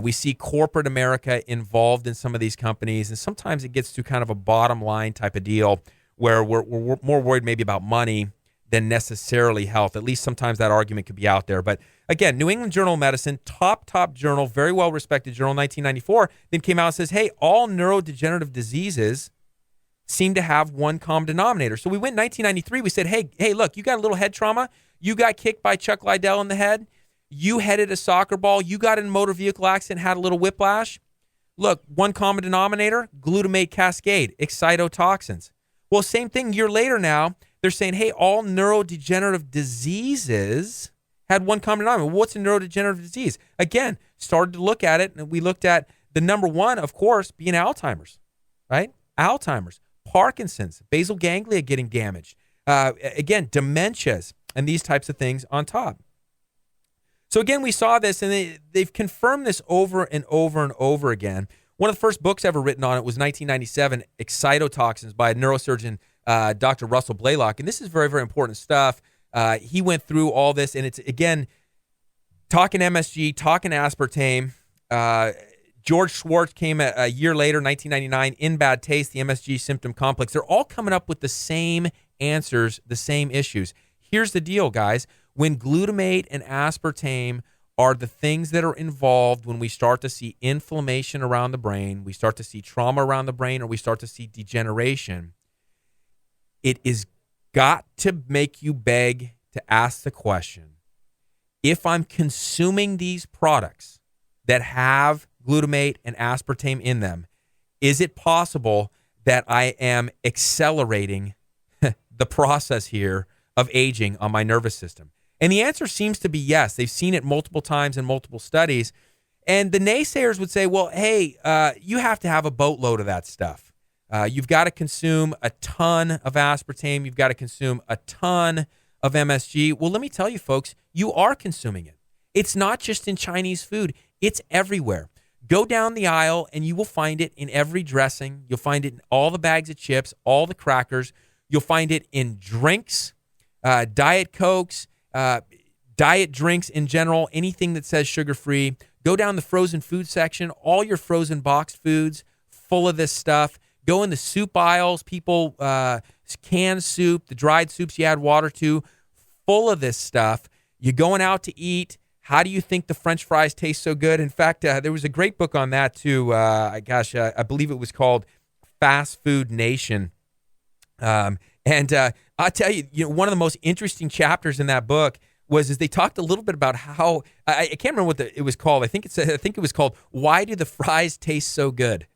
Speaker 1: We see corporate America involved in some of these companies. And sometimes it gets to kind of a bottom line type of deal where we're more worried maybe about money than necessarily health. At least sometimes that argument could be out there. But again, New England Journal of Medicine, top journal, very well-respected journal, 1994, then came out and says, hey, all neurodegenerative diseases seem to have one common denominator. So we went in 1993, we said, hey, look, you got a little head trauma. You got kicked by Chuck Liddell in the head. You headed a soccer ball. You got in a motor vehicle accident, had a little whiplash. Look, one common denominator, glutamate cascade, excitotoxins. Well, same thing, year later now, they're saying, hey, all neurodegenerative diseases had one common denominator. What's a neurodegenerative disease? Again, started to look at it, and we looked at the number one, of course, being Alzheimer's, right? Alzheimer's, Parkinson's, basal ganglia getting damaged. Again, dementias, and these types of things on top. So again, we saw this, and they've confirmed this over and over and over again. One of the first books ever written on it was 1997, Excitotoxins, by a neurosurgeon, Dr. Russell Blaylock. And this is very, very important stuff. He went through all this, and it's, again, talking MSG, talking aspartame. George Schwartz came a year later, 1999, In Bad Taste, the MSG symptom complex. They're all coming up with the same answers, the same issues. Here's the deal, guys. When glutamate and aspartame are the things that are involved when we start to see inflammation around the brain, we start to see trauma around the brain, or we start to see degeneration, it is got to make you beg to ask the question, if I'm consuming these products that have glutamate and aspartame in them, is it possible that I am accelerating the process here of aging on my nervous system? And the answer seems to be yes. They've seen it multiple times in multiple studies. And the naysayers would say, well, hey, you have to have a boatload of that stuff. You've got to consume a ton of aspartame. You've got to consume a ton of MSG. Well, let me tell you, folks, you are consuming it. It's not just in Chinese food. It's everywhere. Go down the aisle and you will find it in every dressing. You'll find it in all the bags of chips, all the crackers. You'll find it in drinks, Diet Cokes, diet drinks in general, anything that says sugar-free. Go down the frozen food section, all your frozen boxed foods full of this stuff. Go in the soup aisles, people, canned soup, the dried soups you add water to, full of this stuff. You're going out to eat. How do you think the French fries taste so good? In fact, there was a great book on that too. I believe it was called Fast Food Nation. And I'll tell you, one of the most interesting chapters in that book is they talked a little bit about how I can't remember what it was called. I think it was called "Why Do the Fries Taste So Good?"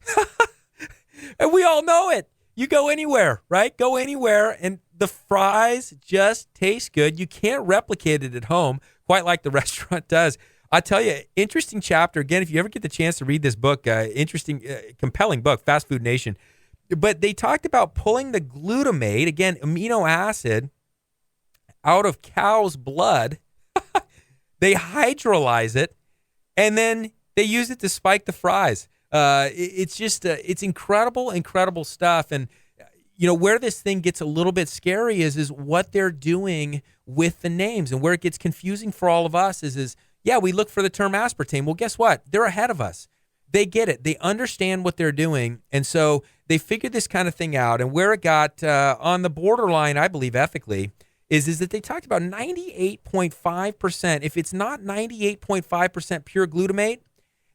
Speaker 1: And we all know it. You go anywhere, right? Go anywhere, and the fries just taste good. You can't replicate it at home quite like the restaurant does. I tell you, interesting chapter. Again, if you ever get the chance to read this book, interesting, compelling book, Fast Food Nation. But they talked about pulling the glutamate, again, amino acid, out of cow's blood. They hydrolyze it, and then they use it to spike the fries. It's just, it's incredible stuff. And, where this thing gets a little bit scary is what they're doing with the names. And where it gets confusing for all of us is we look for the term aspartame. Well, guess what? They're ahead of us. They get it. They understand what they're doing. And so they figured this kind of thing out. And where it got on the borderline, I believe, ethically, is that they talked about 98.5%. If it's not 98.5% pure glutamate,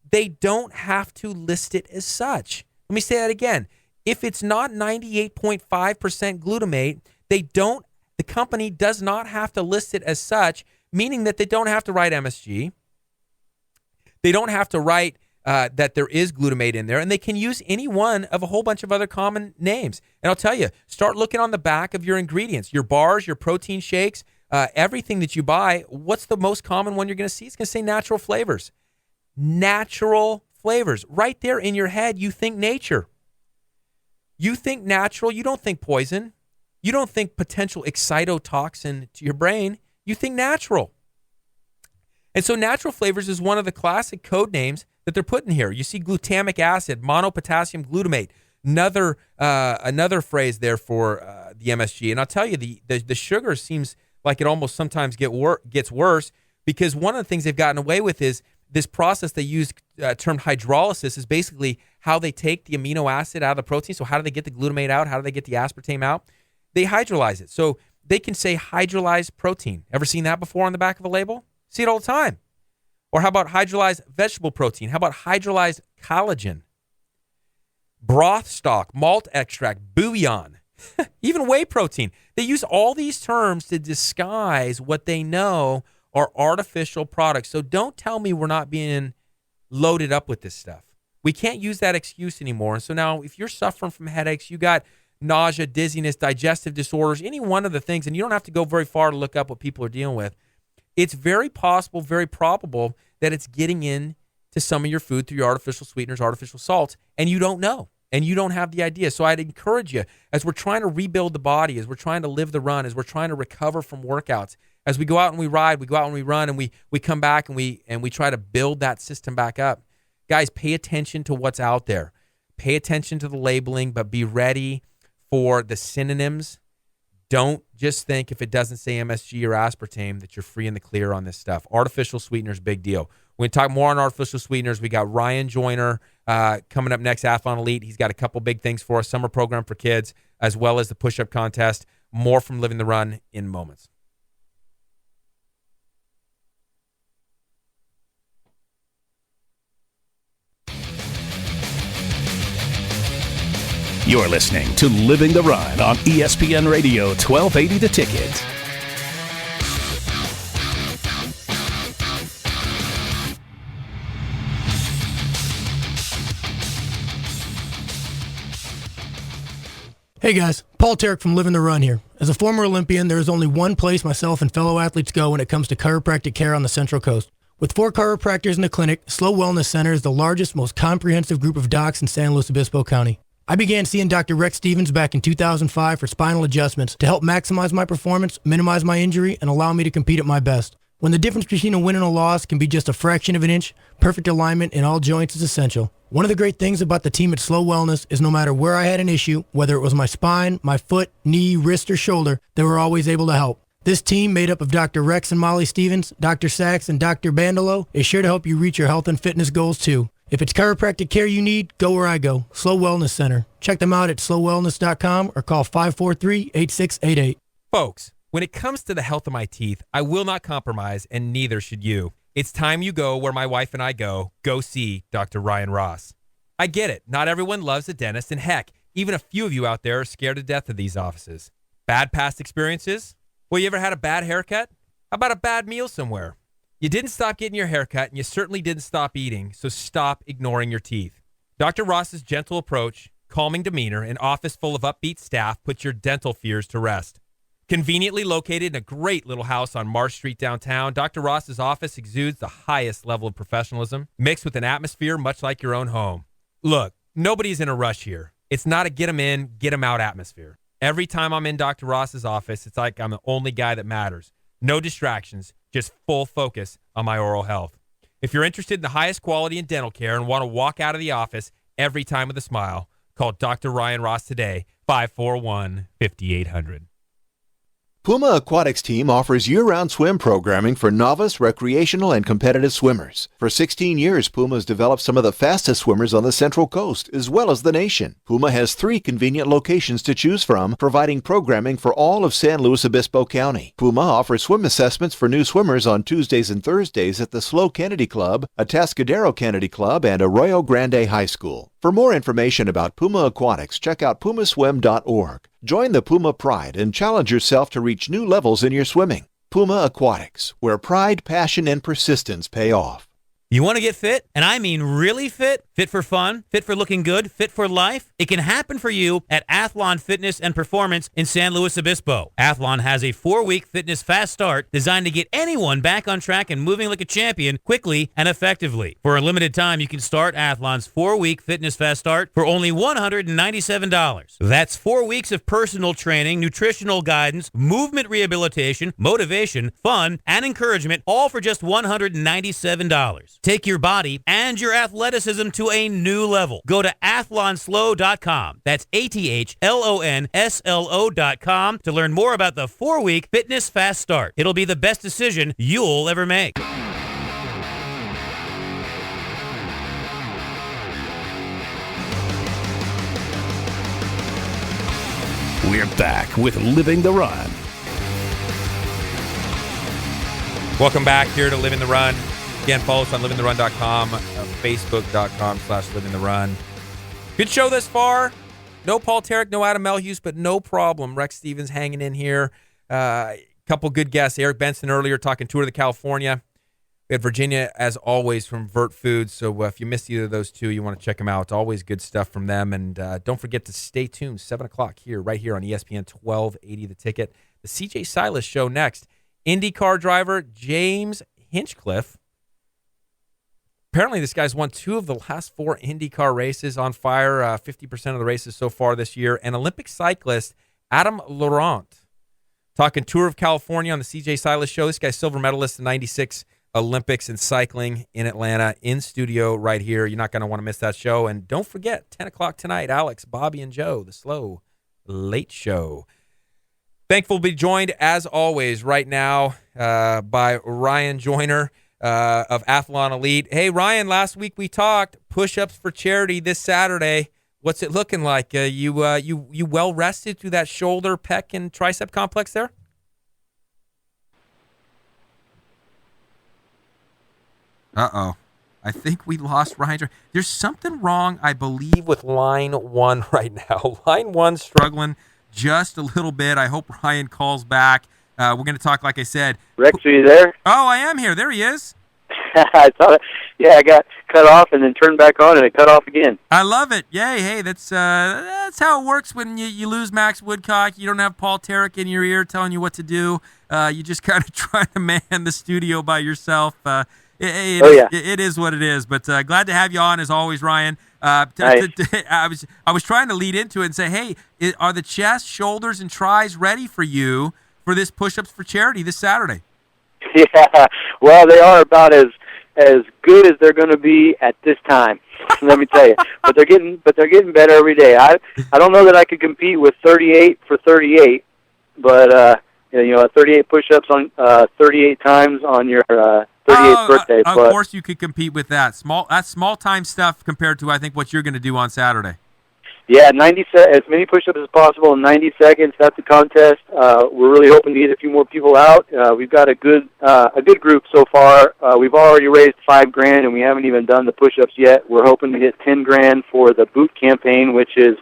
Speaker 1: they don't have to list it as such. Let me say that again. If it's not 98.5% glutamate, the company does not have to list it as such, meaning that they don't have to write MSG. They don't have to write that there is glutamate in there, and they can use any one of a whole bunch of other common names. And I'll tell you, start looking on the back of your ingredients, your bars, your protein shakes, everything that you buy. What's the most common one you're going to see? It's going to say natural flavors. Natural flavors. Right there in your head, you think nature. You think natural. You don't think poison. You don't think potential excitotoxin to your brain. You think natural. And so natural flavors is one of the classic code names that they're putting here. You see glutamic acid, monopotassium glutamate, another phrase there for the MSG. And I'll tell you, the sugar seems like it almost sometimes gets worse, because one of the things they've gotten away with is this process they use termed hydrolysis is basically how they take the amino acid out of the protein. So how do they get the glutamate out? How do they get the aspartame out? They hydrolyze it. So they can say hydrolyzed protein. Ever seen that before on the back of a label? See it all the time. Or how about hydrolyzed vegetable protein? How about hydrolyzed collagen? Broth stock, malt extract, bouillon, even whey protein. They use all these terms to disguise what they know are artificial products. So don't tell me we're not being loaded up with this stuff. We can't use that excuse anymore. And so now if you're suffering from headaches, you got nausea, dizziness, digestive disorders, any one of the things, and you don't have to go very far to look up what people are dealing with, it's very possible, very probable that it's getting in to some of your food through your artificial sweeteners, artificial salts, and you don't know, and you don't have the idea. So I'd encourage you, as we're trying to rebuild the body, as we're trying to live the run, as we're trying to recover from workouts, as we go out and we ride, we go out and we run, and we come back and we try to build that system back up. Guys, pay attention to what's out there. Pay attention to the labeling, but be ready for the synonyms. Don't just think if it doesn't say MSG or aspartame that you're free in the clear on this stuff. Artificial sweeteners, big deal. We're going to talk more on artificial sweeteners. We got Ryan Joyner coming up next, Athlon Elite. He's got a couple big things for us, summer program for kids, as well as the push-up contest. More from Living the Run in moments.
Speaker 3: You're listening to Living the Run on ESPN Radio 1280 The Ticket.
Speaker 4: Hey guys, Paul Tarek from Living the Run here. As a former Olympian, there is only one place myself and fellow athletes go when it comes to chiropractic care on the Central Coast. With 4 chiropractors in the clinic, Slow Wellness Center is the largest, most comprehensive group of docs in San Luis Obispo County. I began seeing Dr. Rex Stevens back in 2005 for spinal adjustments to help maximize my performance, minimize my injury, and allow me to compete at my best. When the difference between a win and a loss can be just a fraction of an inch, perfect alignment in all joints is essential. One of the great things about the team at Slow Wellness is no matter where I had an issue, whether it was my spine, my foot, knee, wrist, or shoulder, they were always able to help. This team, made up of Dr. Rex and Molly Stevens, Dr. Sachs, and Dr. Bandolo, is sure to help you reach your health and fitness goals too. If it's chiropractic care you need, go where I go, Slow Wellness Center. Check them out at slowwellness.com or call 543-8688.
Speaker 1: Folks, when it comes to the health of my teeth, I will not compromise, and neither should you. It's time you go where my wife and I go. Go see Dr. Ryan Ross. I get it. Not everyone loves a dentist, and heck, even a few of you out there are scared to death of these offices. Bad past experiences? Well, you ever had a bad haircut? How about a bad meal somewhere? You didn't stop getting your haircut, and you certainly didn't stop eating, so stop ignoring your teeth. Dr. Ross's gentle approach, calming demeanor, and office full of upbeat staff put your dental fears to rest. Conveniently located in a great little house on Marsh Street downtown, Dr. Ross's office exudes the highest level of professionalism, mixed with an atmosphere much like your own home. Look, nobody's in a rush here. It's not a get 'em in, get 'em out atmosphere. Every time I'm in Dr. Ross's office, it's like I'm the only guy that matters. No distractions, just full focus on my oral health. If you're interested in the highest quality in dental care and want to walk out of the office every time with a smile, call Dr. Ryan Ross today, 541-5800.
Speaker 5: Puma Aquatics team offers year-round swim programming for novice, recreational, and competitive swimmers. For 16 years, Puma has developed some of the fastest swimmers on the Central Coast, as well as the nation. Puma has 3 convenient locations to choose from, providing programming for all of San Luis Obispo County. Puma offers swim assessments for new swimmers on Tuesdays and Thursdays at the SLO Kennedy Club, Atascadero Kennedy Club, and Arroyo Grande High School. For more information about Puma Aquatics, check out pumaswim.org. Join the Puma Pride and challenge yourself to reach new levels in your swimming. Puma Aquatics, where pride, passion, and persistence pay off.
Speaker 6: You want to get fit? And I mean really fit? Fit for fun? Fit for looking good? Fit for life? It can happen for you at Athlon Fitness and Performance in San Luis Obispo. Athlon has a 4-week fitness fast start designed to get anyone back on track and moving like a champion quickly and effectively. For a limited time, you can start Athlon's 4-week fitness fast start for only $197. That's 4 weeks of personal training, nutritional guidance, movement rehabilitation, motivation, fun, and encouragement, all for just $197. Take your body and your athleticism to a new level. Go to athlonslo.com. That's ATHLONSLO.com to learn more about the 4-week fitness fast start. It'll be the best decision you'll ever make.
Speaker 3: We're back with Living the Run.
Speaker 1: Welcome back here to Living the Run. Again, follow us on livingtherun.com, facebook.com/livingtherun. Good show this far. No Paul Tarek, no Adam Melhuse, but no problem. Rex Stevens hanging in here. Couple good guests. Eric Benson earlier talking Tour de California. We had Virginia, as always, from Vert Foods. So if you missed either of those two, you want to check them out. It's always good stuff from them. And don't forget to stay tuned, 7 o'clock here, right here on ESPN 1280 The Ticket. The CJ Silas Show next. IndyCar driver James Hinchcliffe. Apparently, this guy's won 2 of the last 4 IndyCar races, on fire 50% of the races so far this year. And Olympic cyclist Adam Laurent. Talking Tour of California on the CJ Silas Show. This guy's silver medalist in 96 Olympics in cycling in Atlanta, in studio right here. You're not going to want to miss that show. And don't forget, 10 o'clock tonight, Alex, Bobby, and Joe, the Slow Late Show. Thankful to be joined, as always, right now by Ryan Joyner of Athlon Elite. Hey, Ryan, last week we talked push-ups for charity this Saturday. What's it looking like? You well rested through that shoulder, pec, and tricep complex there? Uh-oh. I think we lost Ryan. There's something wrong, I believe, with line 1 right now. Line 1 struggling just a little bit. I hope Ryan calls back. We're going to talk, like I said.
Speaker 8: Rex, are you there?
Speaker 1: Oh, I am here. There he is.
Speaker 8: I thought, I got cut off and then turned back on, and it cut off again.
Speaker 1: I love it. Yay, hey, that's how it works when you lose Max Woodcock. You don't have Paul Tarek in your ear telling you what to do. You just kind of try to man the studio by yourself. It is what it is. But glad to have you on, as always, Ryan. I was trying to lead into it and say, hey, are the chest, shoulders, and tris ready for you for this push-ups for charity this Saturday?
Speaker 8: Yeah, well, they are about as good as they're going to be at this time. Let me tell you, but they're getting better every day. I don't know that I could compete with 38 for 38, but 38 push-ups on 38 times on your 38th birthday.
Speaker 1: Of course, you could compete with that. That's small time stuff compared to I think what you're going to do on Saturday.
Speaker 8: Yeah, as many push-ups as possible in 90 seconds. That's the contest. We're really hoping to get a few more people out. We've got a good group so far. We've already raised $5,000, and we haven't even done the push-ups yet. We're hoping to get $10,000 for the boot campaign, which is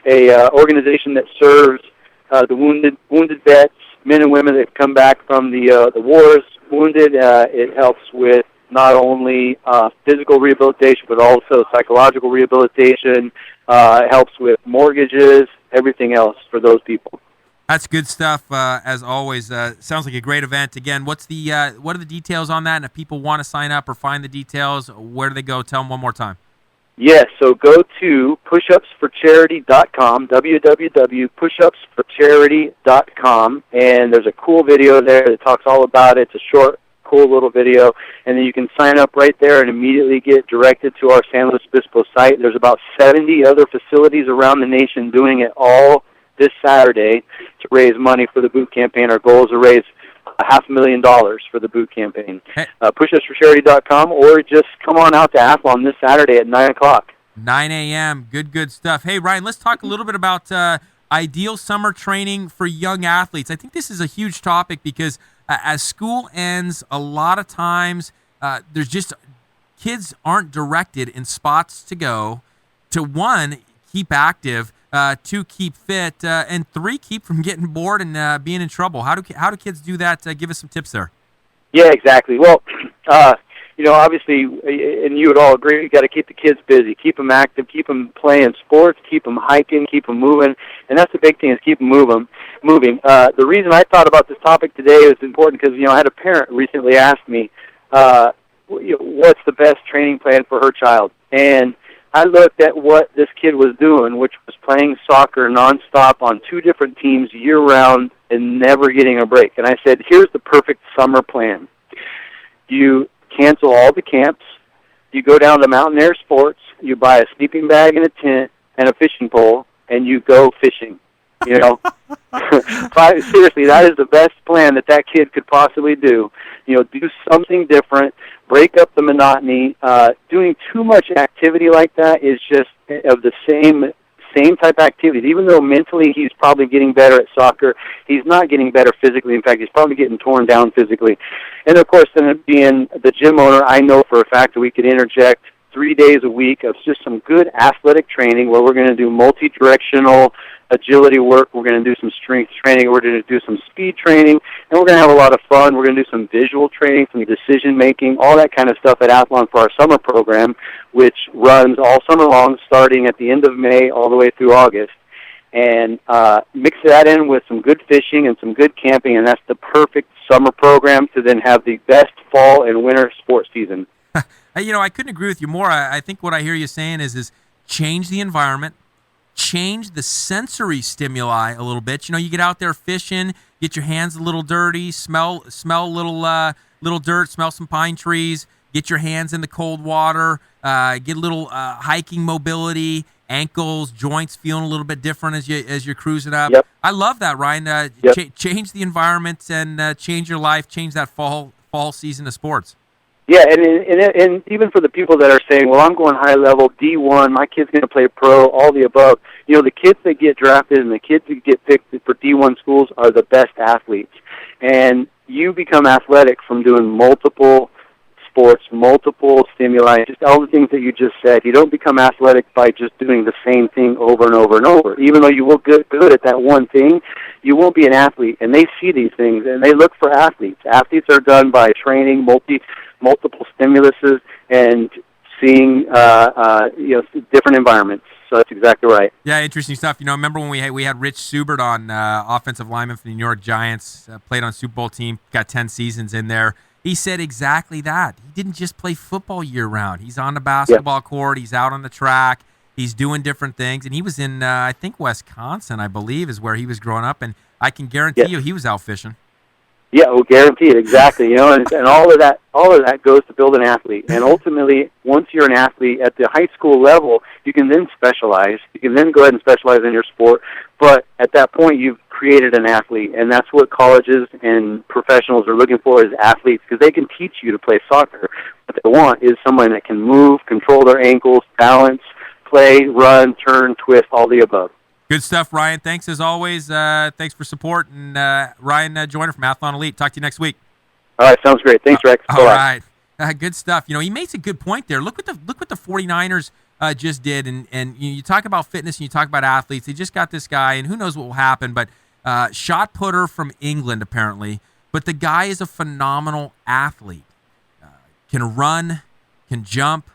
Speaker 8: a organization that serves the wounded vets, men and women that have come back from the wars wounded. It helps with not only physical rehabilitation, but also psychological rehabilitation. It helps with mortgages, everything else for those people.
Speaker 1: That's good stuff, as always. Sounds like a great event. Again, what are the details on that? And if people want to sign up or find the details, where do they go? Tell them one more time.
Speaker 8: Yes, so go to pushupsforcharity.com, www.pushupsforcharity.com, and there's a cool video there that talks all about it. It's a short, cool little video, and then you can sign up right there and immediately get directed to our San Luis Obispo site. There's about 70 other facilities around the nation doing it all this Saturday to raise money for the boot campaign. Our goal is to raise $500,000 for the boot campaign. Pushupsforcharity.com, or just come on out to Athlon this Saturday at 9 o'clock.
Speaker 1: 9 a.m. Good stuff. Hey, Ryan, let's talk a little bit about ideal summer training for young athletes. I think this is a huge topic because as school ends, a lot of times there's just kids aren't directed in spots to go to, one, keep active, two, keep fit, and three, keep from getting bored and being in trouble. How do kids do that? Give us some tips there.
Speaker 8: Yeah, exactly. Well, obviously, and you would all agree, you got to keep the kids busy, keep them active, keep them playing sports, keep them hiking, keep them moving, and that's the big thing is keep them moving. The reason I thought about this topic today is important because I had a parent recently ask me, what's the best training plan for her child, and I looked at what this kid was doing, which was playing soccer nonstop on two different teams year-round and never getting a break. And I said, here's the perfect summer plan. You cancel all the camps. You go down to Mountain Air Sports. You buy a sleeping bag and a tent and a fishing pole, and you go fishing. Seriously, that is the best plan that kid could possibly do. Do something different, break up the monotony. Doing too much activity like that is just of the same type activities. Even though mentally he's probably getting better at soccer, he's not getting better physically. In fact, he's probably getting torn down physically. And of course, then being the gym owner, I know for a fact that we could interject 3 days a week of just some good athletic training where we're going to do multi-directional agility work. We're going to do some strength training. We're going to do some speed training, and we're going to have a lot of fun. We're going to do some visual training, some decision making, all that kind of stuff at Athlon for our summer program, which runs all summer long, starting at the end of May all the way through August. And mix that in with some good fishing and some good camping, and that's the perfect summer program to then have the best fall and winter sports season.
Speaker 1: I couldn't agree with you more. I think what I hear you saying is change the environment, change the sensory stimuli a little bit. You get out there fishing, get your hands a little dirty, smell a little dirt, smell some pine trees, get your hands in the cold water, get a little hiking mobility, ankles, joints feeling a little bit different as you're cruising up.
Speaker 8: Yep.
Speaker 1: I love that, Ryan.
Speaker 8: Yep.
Speaker 1: Change the environment and change your life, change that fall season of sports.
Speaker 8: Yeah, and even for the people that are saying, well, I'm going high level, D1, my kid's going to play pro, all the above, the kids that get drafted and the kids that get picked for D1 schools are the best athletes. And you become athletic from doing multiple sports, multiple stimuli, just all the things that you just said. You don't become athletic by just doing the same thing over and over and over. Even though you will get good at that one thing, you won't be an athlete. And they see these things, and they look for athletes. Athletes are done by training multiple stimuluses and seeing different environments. So that's exactly right.
Speaker 1: Yeah, interesting stuff. Remember when we had Rich Subert on, offensive lineman for the New York Giants, played on a Super Bowl team, got 10 seasons in there. He said exactly that. He didn't just play football year-round. He's on the basketball court. He's out on the track. He's doing different things. And he was in, I think, Wisconsin, I believe, is where he was growing up. And I can guarantee you he was out fishing.
Speaker 8: Yeah, well, guaranteed, exactly. You know, and all of that goes to build an athlete. And ultimately, once you're an athlete at the high school level, you can then specialize. You can then go ahead and specialize in your sport. But at that point, you've created an athlete, and that's what colleges and professionals are looking for, is athletes, because they can teach you to play soccer. What they want is someone that can move, control their ankles, balance, play, run, turn, twist, all the above.
Speaker 1: Good stuff, Ryan. Thanks as always. Thanks for support. And Ryan Joyner from Athlon Elite. Talk to you next week.
Speaker 8: All right, sounds great. Thanks, Rex.
Speaker 1: All right. Good stuff. You know, he makes a good point there. Look what the 49ers just did. And you talk about fitness and you talk about athletes. They just got this guy, and who knows what will happen, but shot putter from England, apparently. But the guy is a phenomenal athlete. Can run, can jump,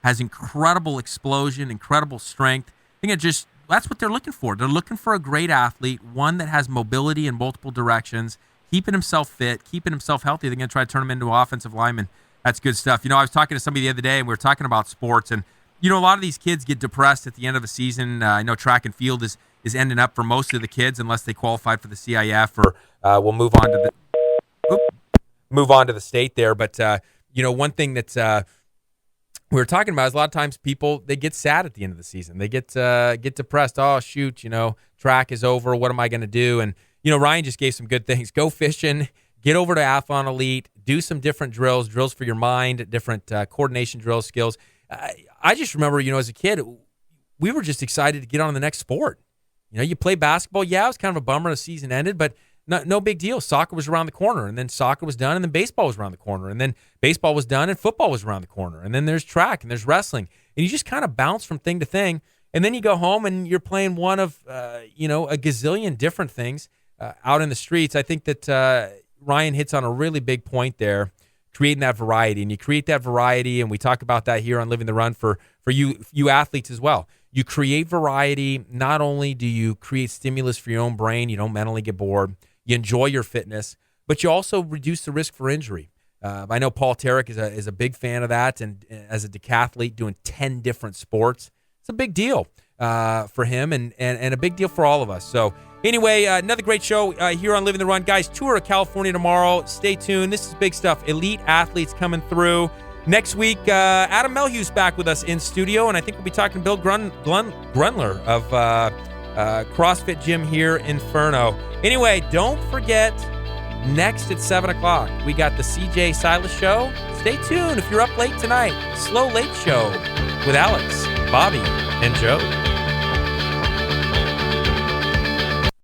Speaker 1: has incredible explosion, incredible strength. I think that's what they're looking for. They're looking for a great athlete, one that has mobility in multiple directions, keeping himself fit, keeping himself healthy. They're going to try to turn him into an offensive lineman. That's good stuff. You know, I was talking to somebody the other day, and we were talking about sports, and, you know, a lot of these kids get depressed at the end of the season. I know track and field is ending up for most of the kids, unless they qualified for the CIF, or we'll move on to the state there. But, you know, one thing that's we were talking about is a lot of times people, they get sad at the end of the season. They get depressed. Oh, shoot, you know, track is over. What am I going to do? And, you know, Ryan just gave some good things. Go fishing, get over to Athlon Elite, do some different drills for your mind, different coordination drills, skills. I just remember, you know, as a kid, we were just excited to get on to the next sport. You know, you play basketball. Yeah, it was kind of a bummer the season ended, but no big deal. Soccer was around the corner, and then soccer was done, and then baseball was around the corner, and then baseball was done, and football was around the corner, and then there's track, and there's wrestling, and you just kind of bounce from thing to thing, and then you go home, and you're playing one of, you know, a gazillion different things out in the streets. I think that Ryan hits on a really big point there, creating that variety, and you create that variety, and we talk about that here on Living the Run for you athletes as well. You create variety. Not only do you create stimulus for your own brain, you don't mentally get bored, you enjoy your fitness, but you also reduce the risk for injury. I know Paul Tarek is a big fan of that, and as a decathlete doing 10 different sports, it's a big deal for him and a big deal for all of us. So anyway, another great show here on Living the Run. Guys, tour of California tomorrow. Stay tuned. This is big stuff. Elite athletes coming through. Next week, Adam Melhugh's back with us in studio, and I think we'll be talking to Bill Grunler of CrossFit Gym here in Inferno. Anyway, don't forget, next at 7 o'clock, we got the CJ Silas Show. Stay tuned if you're up late tonight. Slow Late Show with Alex, Bobby, and Joe.